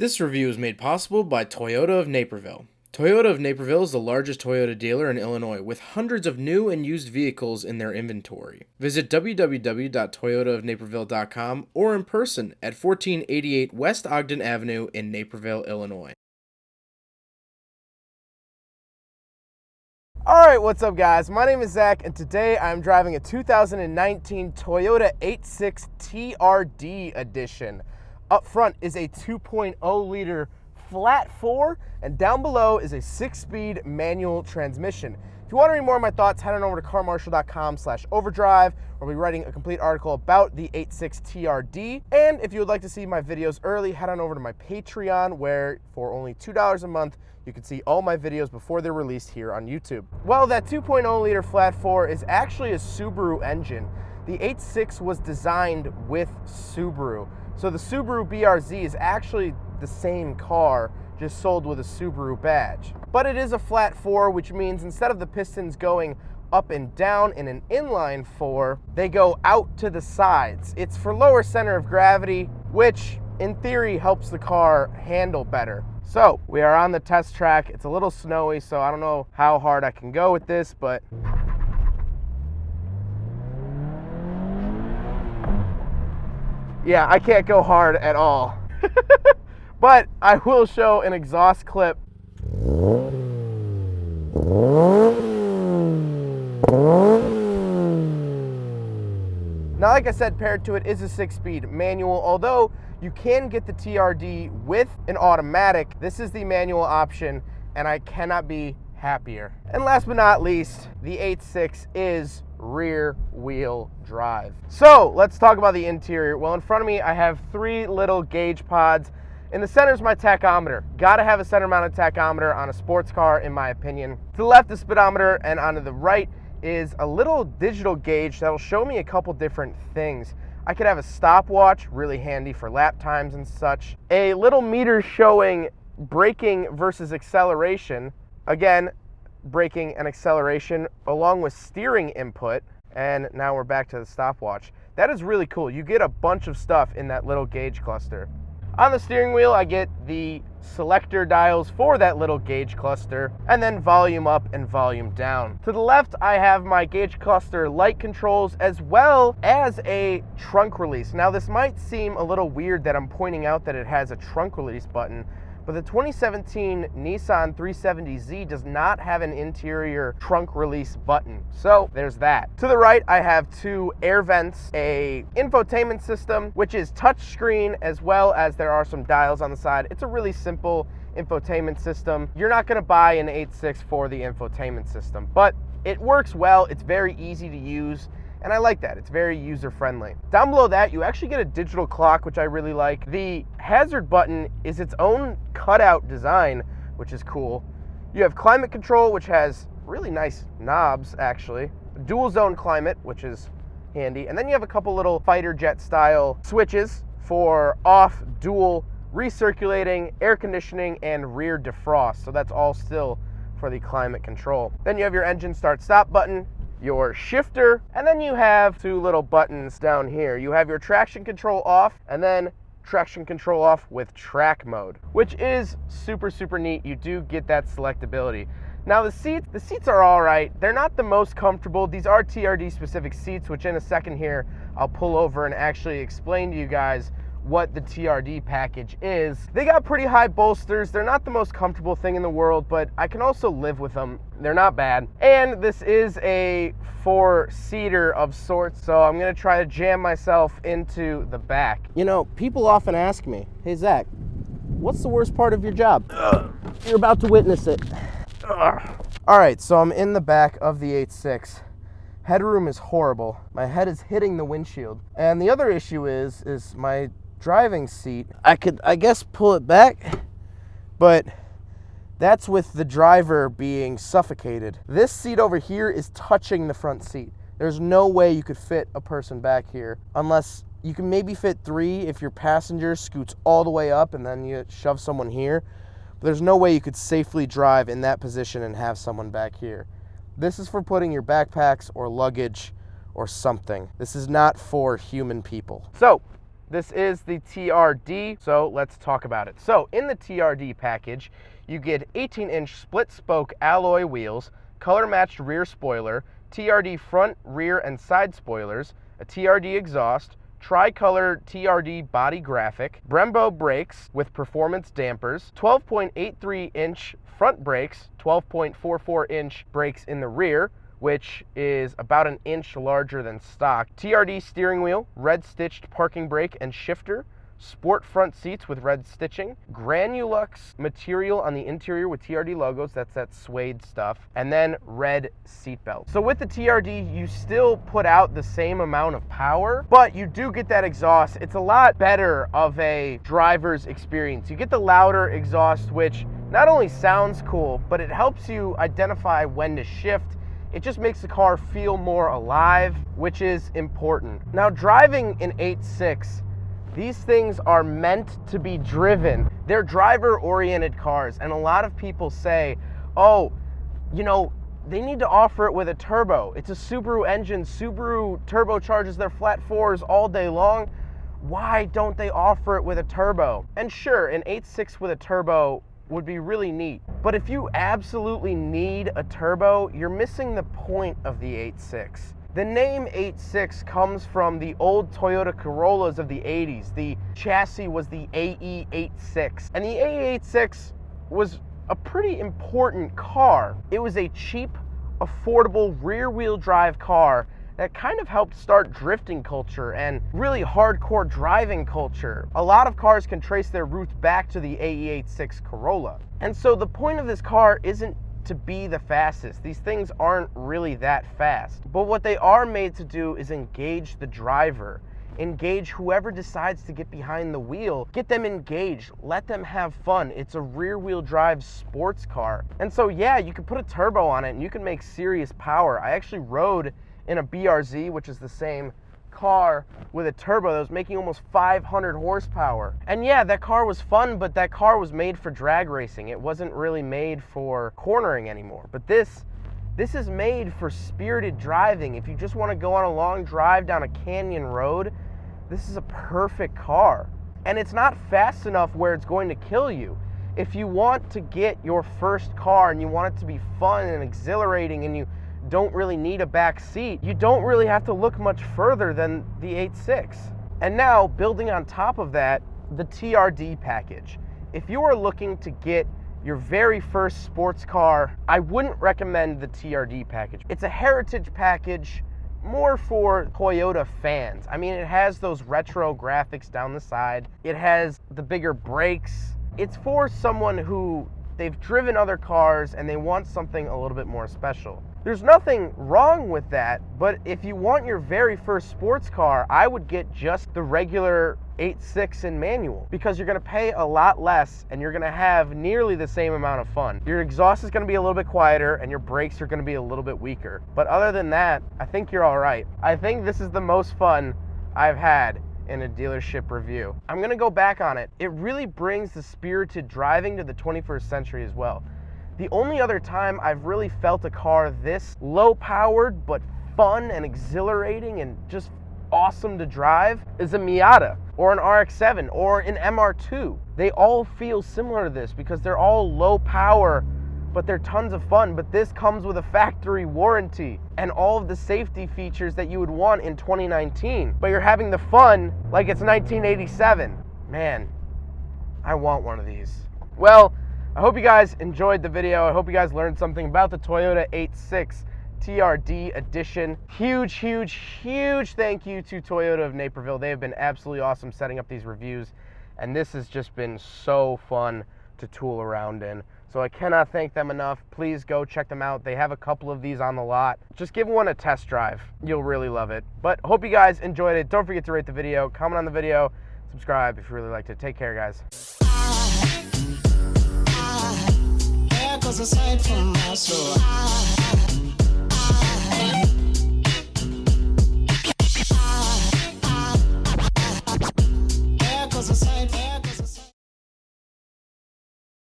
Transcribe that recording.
This review is made possible by Toyota of Naperville. Toyota of Naperville is the largest Toyota dealer in Illinois with hundreds of new and used vehicles in their inventory. Visit www.toyotaofnaperville.com or in person at 1488 West Ogden Avenue in Naperville, Illinois. Alright, what's up guys? My name is Zach and today I'm driving a 2019 Toyota 86 TRD edition. Up front is a 2.0 liter flat 4 and down below is a 6-speed manual transmission. If you want to read more of my thoughts, head on over to carmarshall.com/overdrive. I'll be writing a complete article about the 86 TRD. And if you would like to see my videos early, head on over to my Patreon, where for only $2 a month, you can see all my videos before they're released here on YouTube. Well, that 2.0 liter flat 4 is actually a Subaru engine. The 86 was designed with Subaru. So the Subaru BRZ is actually the same car, just sold with a Subaru badge. But it is a flat 4, which means instead of the pistons going up and down in an inline 4, they go out to the sides. It's for lower center of gravity, which in theory helps the car handle better. So we are on the test track. It's a little snowy, so I don't know how hard I can go with this, but yeah, I can't go hard at all. But I will show an exhaust clip. Now, like I said, paired to it is a 6-speed manual. Although you can get the TRD with an automatic, this is the manual option, and I cannot be happier. And last but not least, the 86 is rear wheel drive. So let's talk about the interior. Well, in front of me, I have 3 little gauge pods. In the center is my tachometer. Gotta have a center mounted tachometer on a sports car, in my opinion. To the left, the speedometer, and on the right is a little digital gauge that'll show me a couple different things. I could have a stopwatch, really handy for lap times and such. A little meter showing braking versus acceleration. Again, braking and acceleration along with steering input. And now we're back to the stopwatch. That is really cool. You get a bunch of stuff in that little gauge cluster. On the steering wheel, I get the selector dials for that little gauge cluster, and then volume up and volume down. To the left, I have my gauge cluster light controls as well as a trunk release. Now, this might seem a little weird that I'm pointing out that it has a trunk release button, but the 2017 Nissan 370Z does not have an interior trunk release button. So there's that. To the right, I have 2 air vents, a infotainment system, which is touchscreen, as well as there are some dials on the side. It's a really simple infotainment system. You're not gonna buy an 86 for the infotainment system, but it works well. It's very easy to use. And I like that. It's very user-friendly. Down below that, you actually get a digital clock, which I really like. The hazard button is its own cutout design, which is cool. You have climate control, which has really nice knobs, actually. Dual zone climate, which is handy. And then you have a couple little fighter jet style switches for off, dual, recirculating, air conditioning, and rear defrost. So that's all still for the climate control. Then you have your engine start-stop button, your shifter, and then you have 2 little buttons down here. You have your traction control off, and then traction control off with track mode, which is super, super neat. You do get that selectability. Now the seats are all right. They're not the most comfortable. These are TRD specific seats, which in a second here, I'll pull over and actually explain to you guys what the TRD package is. They got pretty high bolsters. They're not the most comfortable thing in the world, but I can also live with them. They're not bad. And this is a 4-seater of sorts, so I'm gonna try to jam myself into the back. You know, people often ask me, hey Zach, what's the worst part of your job? You're about to witness it. All right, so I'm in the back of the 86. Headroom is horrible. My head is hitting the windshield. And the other issue is my driving seat. I could, I guess, pull it back, but that's with the driver being suffocated. This seat over here is touching the front seat. There's no way you could fit a person back here, unless you can maybe fit 3 if your passenger scoots all the way up and then you shove someone here. But there's no way you could safely drive in that position and have someone back here. This is for putting your backpacks or luggage or something. This is not for human people. So This is the TRD, so let's talk about it. So in the TRD package, you get 18-inch split-spoke alloy wheels, color-matched rear spoiler, TRD front, rear, and side spoilers, a TRD exhaust, tricolor TRD body graphic, Brembo brakes with performance dampers, 12.83-inch front brakes, 12.44-inch brakes in the rear, which is about an inch larger than stock, TRD steering wheel, red stitched parking brake and shifter, sport front seats with red stitching, Granulux material on the interior with TRD logos, that's that suede stuff, and then red seat belt. So with the TRD, you still put out the same amount of power, but you do get that exhaust. It's a lot better of a driver's experience. You get the louder exhaust, which not only sounds cool, but it helps you identify when to shift. It just makes the car feel more alive, which is important. Now, driving an 8.6, these things are meant to be driven. They're driver-oriented cars, and a lot of people say, oh, you know, they need to offer it with a turbo. It's a Subaru engine. Subaru turbocharges their flat fours all day long. Why don't they offer it with a turbo? And sure, an 8.6 with a turbo would be really neat. But if you absolutely need a turbo, you're missing the point of the 8.6. The name 8.6 comes from the old Toyota Corollas of the 80s. The chassis was the AE86. And the AE86 was a pretty important car. It was a cheap, affordable rear-wheel drive car that kind of helped start drifting culture and really hardcore driving culture. A lot of cars can trace their roots back to the AE86 Corolla. And so the point of this car isn't to be the fastest. These things aren't really that fast. But what they are made to do is engage the driver, engage whoever decides to get behind the wheel, get them engaged, let them have fun. It's a rear-wheel drive sports car. And so yeah, you can put a turbo on it and you can make serious power. I actually rode in a BRZ, which is the same car with a turbo that was making almost 500 horsepower. And yeah, that car was fun, but that car was made for drag racing. It wasn't really made for cornering anymore. But this is made for spirited driving. If you just want to go on a long drive down a canyon road, this is a perfect car. And it's not fast enough where it's going to kill you. If you want to get your first car and you want it to be fun and exhilarating and you don't really need a back seat, you don't really have to look much further than the 8.6. And now, building on top of that, the TRD package. If you are looking to get your very first sports car, I wouldn't recommend the TRD package. It's a heritage package more for Toyota fans. I mean, it has those retro graphics down the side. It has the bigger brakes. It's for someone who they've driven other cars and they want something a little bit more special. There's nothing wrong with that, but if you want your very first sports car, I would get just the regular 8.6 in manual, because you're going to pay a lot less and you're going to have nearly the same amount of fun. Your exhaust is going to be a little bit quieter and your brakes are going to be a little bit weaker. But other than that, I think you're all right. I think this is the most fun I've had in a dealership review. I'm going to go back on it. It really brings the spirited driving to the 21st century as well. The only other time I've really felt a car this low-powered but fun and exhilarating and just awesome to drive is a Miata or an RX-7 or an MR2. They all feel similar to this because they're all low power, but they're tons of fun. But this comes with a factory warranty and all of the safety features that you would want in 2019. But you're having the fun like it's 1987. Man, I want one of these. Well, I hope you guys enjoyed the video. I hope you guys learned something about the Toyota 8.6 TRD edition. Huge, huge, huge thank you to Toyota of Naperville. They have been absolutely awesome setting up these reviews, and this has just been so fun to tool around in. So I cannot thank them enough. Please go check them out. They have a couple of these on the lot. Just give one a test drive. You'll really love it. But hope you guys enjoyed it. Don't forget to rate the video, comment on the video, subscribe if you really liked it. Take care, guys. Aside from my soul.